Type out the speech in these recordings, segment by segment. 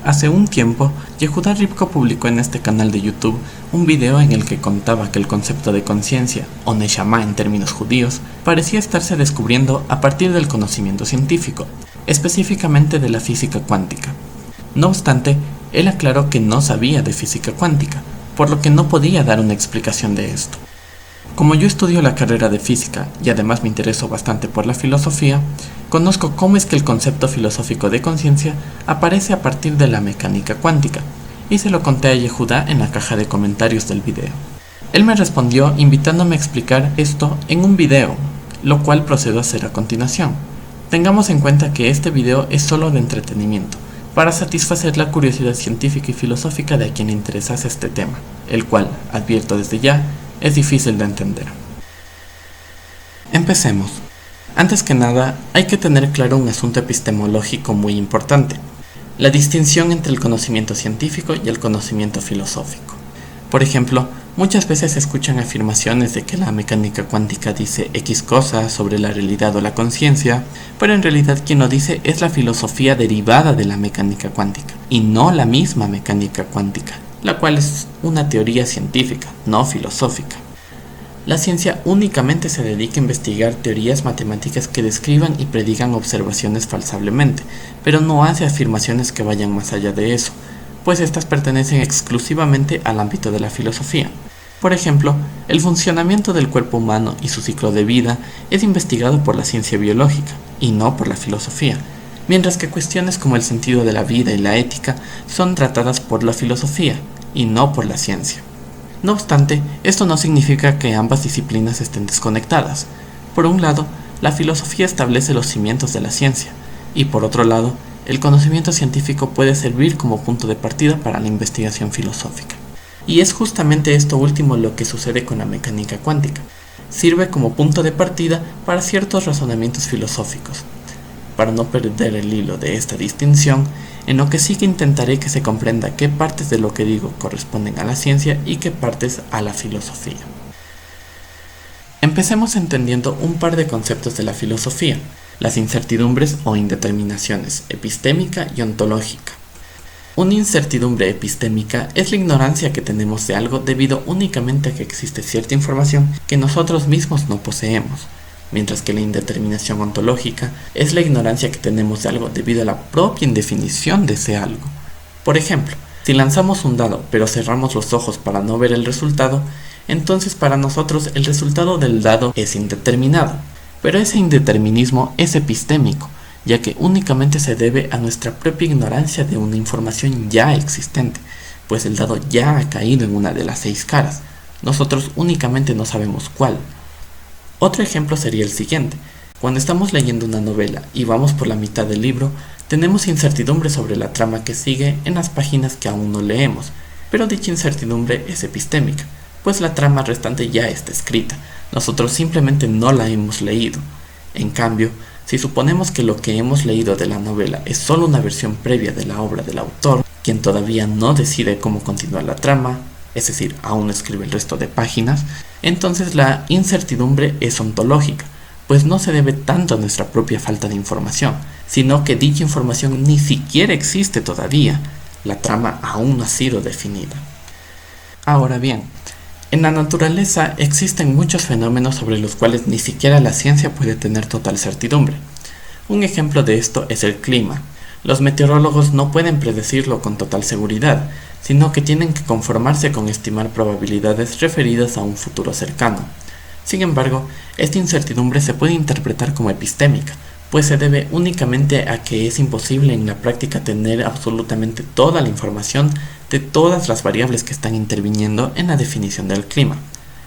Hace un tiempo, Yehuda Rivko publicó en este canal de YouTube un video en el que contaba que el concepto de conciencia, o Neshama en términos judíos, parecía estarse descubriendo a partir del conocimiento científico, específicamente de la física cuántica. No obstante, él aclaró que no sabía de física cuántica, por lo que no podía dar una explicación de esto. Como yo estudio la carrera de física y además me intereso bastante por la filosofía, conozco cómo es que el concepto filosófico de conciencia aparece a partir de la mecánica cuántica, y se lo conté a Yehuda en la caja de comentarios del video. Él me respondió invitándome a explicar esto en un video, lo cual procedo a hacer a continuación. Tengamos en cuenta que este video es solo de entretenimiento, para satisfacer la curiosidad científica y filosófica de a quien le interesase este tema, el cual, advierto desde ya, es difícil de entender. Empecemos. Antes que nada, hay que tener claro un asunto epistemológico muy importante: la distinción entre el conocimiento científico y el conocimiento filosófico. Por ejemplo, muchas veces se escuchan afirmaciones de que la mecánica cuántica dice X cosas sobre la realidad o la conciencia, pero en realidad quien lo dice es la filosofía derivada de la mecánica cuántica, y no la misma mecánica cuántica, la cual es una teoría científica, no filosófica. La ciencia únicamente se dedica a investigar teorías matemáticas que describan y predigan observaciones falsablemente, pero no hace afirmaciones que vayan más allá de eso, pues estas pertenecen exclusivamente al ámbito de la filosofía. Por ejemplo, el funcionamiento del cuerpo humano y su ciclo de vida es investigado por la ciencia biológica, y no por la filosofía, mientras que cuestiones como el sentido de la vida y la ética son tratadas por la filosofía, y no por la ciencia. No obstante, esto no significa que ambas disciplinas estén desconectadas. Por un lado, la filosofía establece los cimientos de la ciencia, y por otro lado, el conocimiento científico puede servir como punto de partida para la investigación filosófica. Y es justamente esto último lo que sucede con la mecánica cuántica. Sirve como punto de partida para ciertos razonamientos filosóficos. Para no perder el hilo de esta distinción, en lo que sí que intentaré que se comprenda qué partes de lo que digo corresponden a la ciencia y qué partes a la filosofía. Empecemos entendiendo un par de conceptos de la filosofía: las incertidumbres o indeterminaciones, epistémica y ontológica. Una incertidumbre epistémica es la ignorancia que tenemos de algo debido únicamente a que existe cierta información que nosotros mismos no poseemos, mientras que la indeterminación ontológica es la ignorancia que tenemos de algo debido a la propia indefinición de ese algo. Por ejemplo, si lanzamos un dado pero cerramos los ojos para no ver el resultado, entonces para nosotros el resultado del dado es indeterminado. Pero ese indeterminismo es epistémico, ya que únicamente se debe a nuestra propia ignorancia de una información ya existente, pues el dado ya ha caído en una de las 6 caras. Nosotros únicamente no sabemos cuál. Otro ejemplo sería el siguiente: cuando estamos leyendo una novela y vamos por la mitad del libro, tenemos incertidumbre sobre la trama que sigue en las páginas que aún no leemos, pero dicha incertidumbre es epistémica, pues la trama restante ya está escrita, nosotros simplemente no la hemos leído. En cambio, si suponemos que lo que hemos leído de la novela es solo una versión previa de la obra del autor, quien todavía no decide cómo continuar la trama, es decir, aún no escribe el resto de páginas, entonces la incertidumbre es ontológica, pues no se debe tanto a nuestra propia falta de información, sino que dicha información ni siquiera existe todavía, la trama aún no ha sido definida. Ahora bien, en la naturaleza existen muchos fenómenos sobre los cuales ni siquiera la ciencia puede tener total certidumbre. Un ejemplo de esto es el clima. Los meteorólogos no pueden predecirlo con total seguridad, sino que tienen que conformarse con estimar probabilidades referidas a un futuro cercano. Sin embargo, esta incertidumbre se puede interpretar como epistémica, pues se debe únicamente a que es imposible en la práctica tener absolutamente toda la información de todas las variables que están interviniendo en la definición del clima.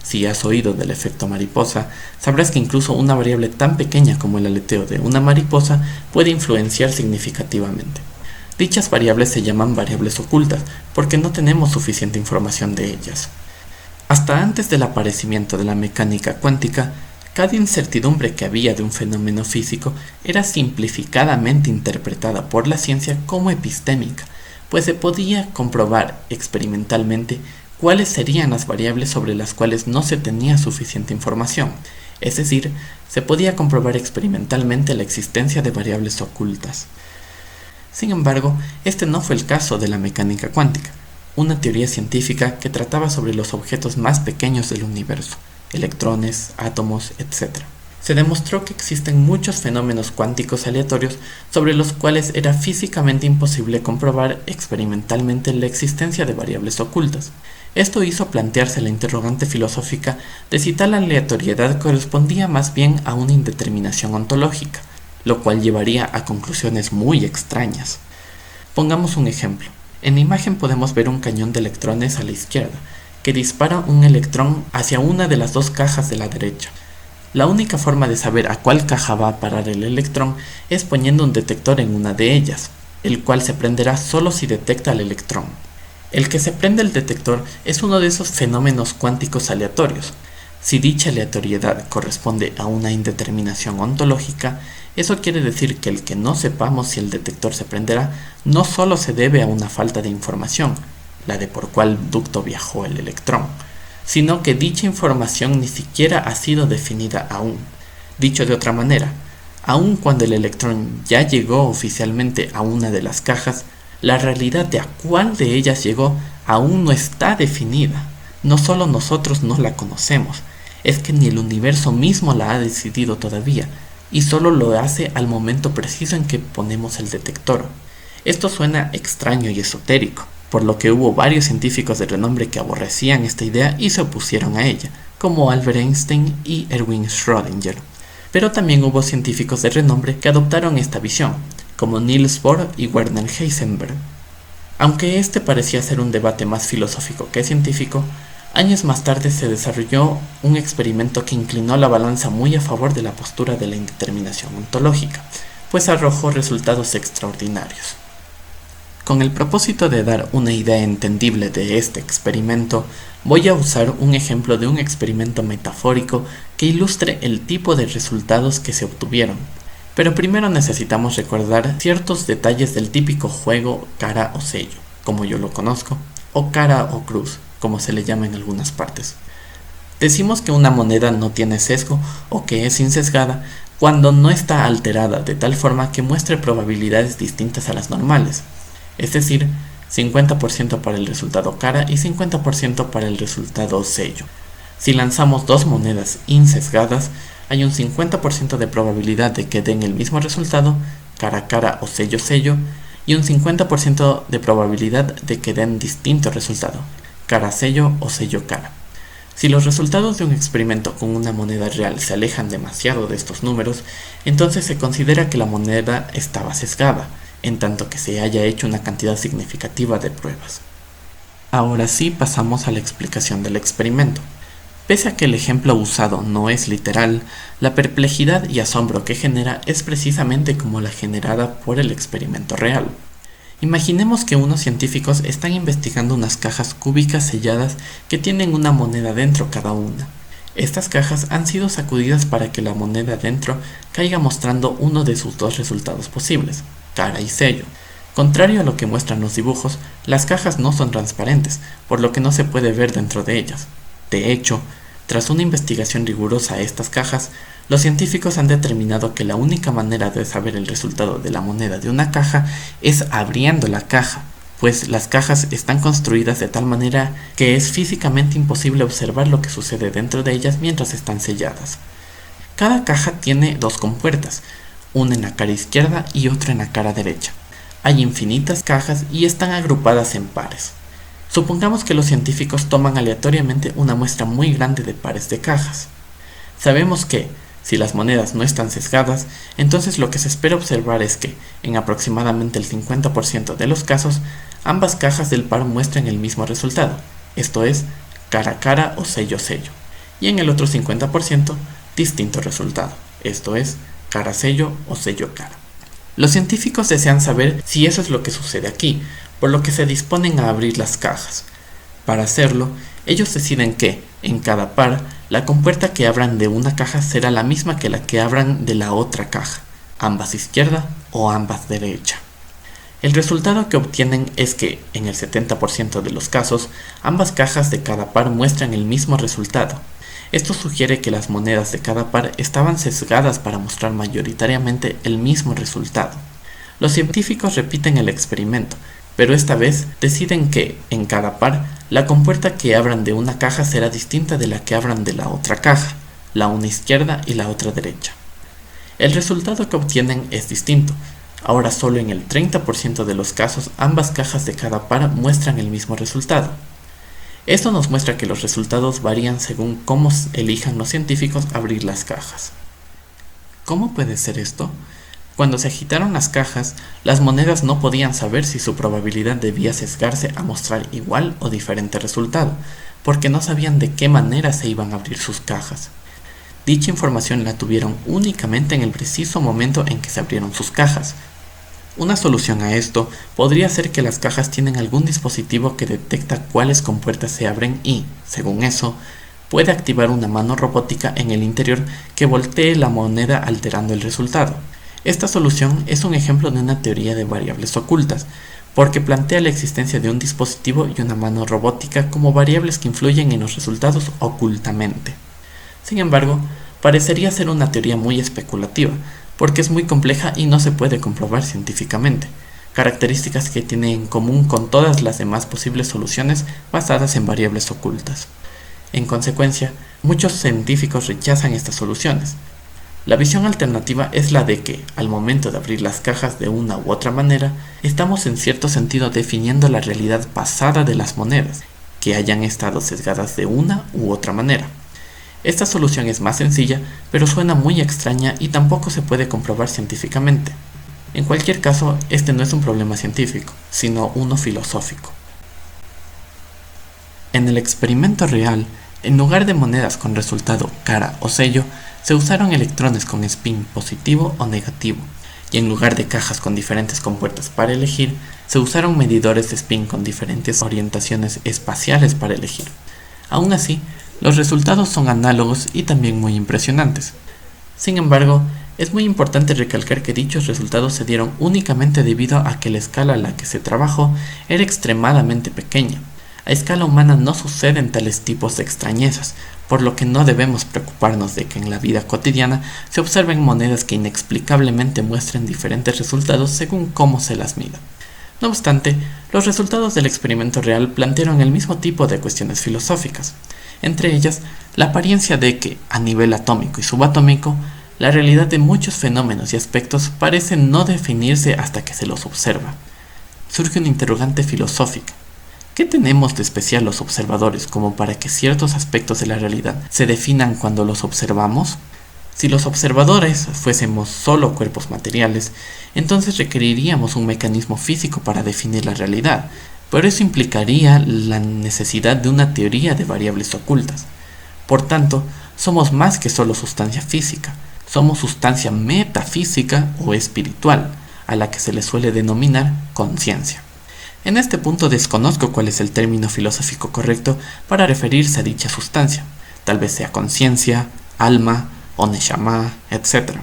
Si has oído del efecto mariposa, sabrás que incluso una variable tan pequeña como el aleteo de una mariposa puede influenciar significativamente. Dichas variables se llaman variables ocultas porque no tenemos suficiente información de ellas. Hasta antes del aparecimiento de la mecánica cuántica, cada incertidumbre que había de un fenómeno físico era simplificadamente interpretada por la ciencia como epistémica, pues se podía comprobar experimentalmente cuáles serían las variables sobre las cuales no se tenía suficiente información, es decir, se podía comprobar experimentalmente la existencia de variables ocultas. Sin embargo, este no fue el caso de la mecánica cuántica, una teoría científica que trataba sobre los objetos más pequeños del universo, electrones, átomos, etc. Se demostró que existen muchos fenómenos cuánticos aleatorios sobre los cuales era físicamente imposible comprobar experimentalmente la existencia de variables ocultas. Esto hizo plantearse la interrogante filosófica de si tal aleatoriedad correspondía más bien a una indeterminación ontológica, lo cual llevaría a conclusiones muy extrañas. Pongamos un ejemplo. En la imagen podemos ver un cañón de electrones a la izquierda, que dispara un electrón hacia una de las dos cajas de la derecha. La única forma de saber a cuál caja va a parar el electrón es poniendo un detector en una de ellas, el cual se prenderá solo si detecta al electrón. El que se prende el detector es uno de esos fenómenos cuánticos aleatorios. Si dicha aleatoriedad corresponde a una indeterminación ontológica, eso quiere decir que el que no sepamos si el detector se prenderá no solo se debe a una falta de información, la de por cuál ducto viajó el electrón, sino que dicha información ni siquiera ha sido definida aún. Dicho de otra manera, aun cuando el electrón ya llegó oficialmente a una de las cajas, la realidad de a cuál de ellas llegó aún no está definida. No solo nosotros no la conocemos, es que ni el universo mismo la ha decidido todavía, y solo lo hace al momento preciso en que ponemos el detector. Esto suena extraño y esotérico, por lo que hubo varios científicos de renombre que aborrecían esta idea y se opusieron a ella, como Albert Einstein y Erwin Schrödinger. Pero también hubo científicos de renombre que adoptaron esta visión, como Niels Bohr y Werner Heisenberg. Aunque este parecía ser un debate más filosófico que científico, años más tarde se desarrolló un experimento que inclinó la balanza muy a favor de la postura de la indeterminación ontológica, pues arrojó resultados extraordinarios. Con el propósito de dar una idea entendible de este experimento, voy a usar un ejemplo de un experimento metafórico que ilustre el tipo de resultados que se obtuvieron. Pero primero necesitamos recordar ciertos detalles del típico juego cara o sello, como yo lo conozco, o cara o cruz, como se le llama en algunas partes. Decimos que una moneda no tiene sesgo o que es insesgada cuando no está alterada de tal forma que muestre probabilidades distintas a las normales, es decir, 50% para el resultado cara y 50% para el resultado sello. Si lanzamos dos monedas insesgadas, hay un 50% de probabilidad de que den el mismo resultado, cara cara o sello sello, y un 50% de probabilidad de que den distinto resultado, cara sello o sello cara. Si los resultados de un experimento con una moneda real se alejan demasiado de estos números, entonces se considera que la moneda estaba sesgada, en tanto que se haya hecho una cantidad significativa de pruebas. Ahora sí pasamos a la explicación del experimento. Pese a que el ejemplo usado no es literal, la perplejidad y asombro que genera es precisamente como la generada por el experimento real. Imaginemos que unos científicos están investigando unas cajas cúbicas selladas que tienen una moneda dentro cada una. Estas cajas han sido sacudidas para que la moneda dentro caiga mostrando uno de sus dos resultados posibles, cara y sello. Contrario a lo que muestran los dibujos, las cajas no son transparentes, por lo que no se puede ver dentro de ellas. De hecho, tras una investigación rigurosa a estas cajas, los científicos han determinado que la única manera de saber el resultado de la moneda de una caja es abriendo la caja, pues las cajas están construidas de tal manera que es físicamente imposible observar lo que sucede dentro de ellas mientras están selladas. Cada caja tiene dos compuertas, una en la cara izquierda y otra en la cara derecha. Hay infinitas cajas y están agrupadas en pares. Supongamos que los científicos toman aleatoriamente una muestra muy grande de pares de cajas. Sabemos que, si las monedas no están sesgadas, entonces lo que se espera observar es que, en aproximadamente el 50% de los casos, ambas cajas del par muestren el mismo resultado, esto es, cara a cara o sello a sello, y en el otro 50%, distinto resultado, esto es, cara a sello o sello a cara. Los científicos desean saber si eso es lo que sucede aquí, por lo que se disponen a abrir las cajas. Para hacerlo, ellos deciden que, en cada par, la compuerta que abran de una caja será la misma que la que abran de la otra caja, ambas izquierda o ambas derecha. El resultado que obtienen es que, en el 70% de los casos, ambas cajas de cada par muestran el mismo resultado. Esto sugiere que las monedas de cada par estaban sesgadas para mostrar mayoritariamente el mismo resultado. Los científicos repiten el experimento, pero esta vez deciden que, en cada par, la compuerta que abran de una caja será distinta de la que abran de la otra caja, la una izquierda y la otra derecha. El resultado que obtienen es distinto. Ahora solo en el 30% de los casos ambas cajas de cada par muestran el mismo resultado. Esto nos muestra que los resultados varían según cómo elijan los científicos abrir las cajas. ¿Cómo puede ser esto? Cuando se agitaron las cajas, las monedas no podían saber si su probabilidad debía sesgarse a mostrar igual o diferente resultado, porque no sabían de qué manera se iban a abrir sus cajas. Dicha información la tuvieron únicamente en el preciso momento en que se abrieron sus cajas. Una solución a esto podría ser que las cajas tienen algún dispositivo que detecta cuáles compuertas se abren y, según eso, puede activar una mano robótica en el interior que voltee la moneda alterando el resultado. Esta solución es un ejemplo de una teoría de variables ocultas, porque plantea la existencia de un dispositivo y una mano robótica como variables que influyen en los resultados ocultamente. Sin embargo, parecería ser una teoría muy especulativa, porque es muy compleja y no se puede comprobar científicamente, características que tiene en común con todas las demás posibles soluciones basadas en variables ocultas. En consecuencia, muchos científicos rechazan estas soluciones. La visión alternativa es la de que, al momento de abrir las cajas de una u otra manera, estamos en cierto sentido definiendo la realidad pasada de las monedas, que hayan estado sesgadas de una u otra manera. Esta solución es más sencilla, pero suena muy extraña y tampoco se puede comprobar científicamente. En cualquier caso, este no es un problema científico, sino uno filosófico. En el experimento real, en lugar de monedas con resultado cara o sello, se usaron electrones con spin positivo o negativo, y en lugar de cajas con diferentes compuertas para elegir, se usaron medidores de spin con diferentes orientaciones espaciales para elegir. Aún así, los resultados son análogos y también muy impresionantes. Sin embargo, es muy importante recalcar que dichos resultados se dieron únicamente debido a que la escala a la que se trabajó era extremadamente pequeña. A escala humana no suceden tales tipos de extrañezas, por lo que no debemos preocuparnos de que en la vida cotidiana se observen monedas que inexplicablemente muestren diferentes resultados según cómo se las mida. No obstante, los resultados del experimento real plantearon el mismo tipo de cuestiones filosóficas, entre ellas la apariencia de que, a nivel atómico y subatómico, la realidad de muchos fenómenos y aspectos parece no definirse hasta que se los observa. Surge una interrogante filosófica. ¿Qué tenemos de especial los observadores como para que ciertos aspectos de la realidad se definan cuando los observamos? Si los observadores fuésemos solo cuerpos materiales, entonces requeriríamos un mecanismo físico para definir la realidad, pero eso implicaría la necesidad de una teoría de variables ocultas. Por tanto, somos más que solo sustancia física, somos sustancia metafísica o espiritual, a la que se le suele denominar conciencia. En este punto desconozco cuál es el término filosófico correcto para referirse a dicha sustancia, tal vez sea conciencia, alma o neshama, etc.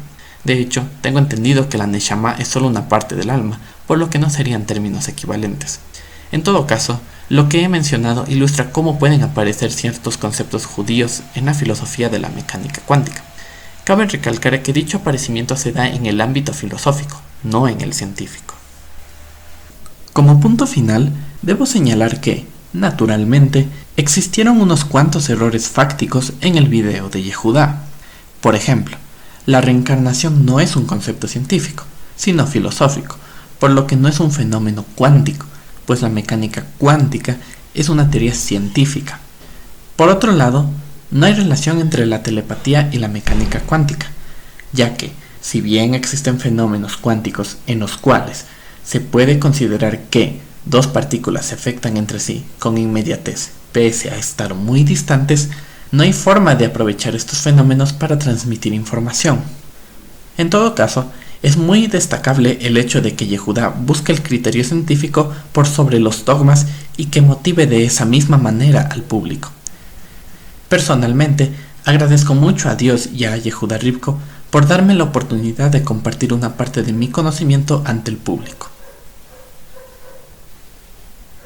De hecho, tengo entendido que la neshama es solo una parte del alma, por lo que no serían términos equivalentes. En todo caso, lo que he mencionado ilustra cómo pueden aparecer ciertos conceptos judíos en la filosofía de la mecánica cuántica. Cabe recalcar que dicho aparecimiento se da en el ámbito filosófico, no en el científico. Como punto final, debo señalar que, naturalmente, existieron unos cuantos errores fácticos en el video de Yehudá. Por ejemplo, la reencarnación no es un concepto científico, sino filosófico, por lo que no es un fenómeno cuántico, pues la mecánica cuántica es una teoría científica. Por otro lado, no hay relación entre la telepatía y la mecánica cuántica, ya que, si bien existen fenómenos cuánticos en los cuales se puede considerar que dos partículas se afectan entre sí con inmediatez, pese a estar muy distantes, no hay forma de aprovechar estos fenómenos para transmitir información. En todo caso, es muy destacable el hecho de que Yehudá busque el criterio científico por sobre los dogmas y que motive de esa misma manera al público. Personalmente, agradezco mucho a Dios y a Yehudá Rivko por darme la oportunidad de compartir una parte de mi conocimiento ante el público.